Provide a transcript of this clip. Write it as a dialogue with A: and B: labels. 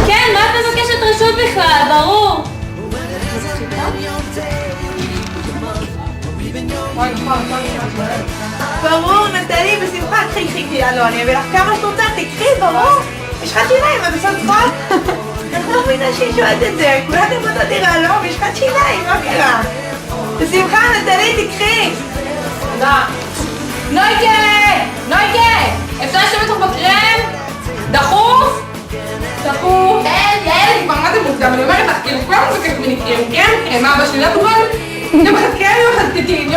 A: כן, מה את מבקשת רשות בכלל? ברור.
B: ברור, נטלי, בשמחה, קחי, לא, אני אביא לך כמה שאת רוצה, תקחי, ברור. יש לך שיניים, את עושה צחוק? אני לא מבינה שהיא שואלת את זה, כולנו באותה דירה, לא, יש לך שיניים, מה קרה? בשמחה, נטלי, תקחי.
A: תודה. נויקה! אפשר לשבת לך בקרם? דחוף? יעל, כבר מה זה מוקדם? אני אומרת לך, כאילו, כולם מבקשת ממני קרם, כן? מה אבא שלי לא תוכל? יום אחד כן, יום אחד תתקין,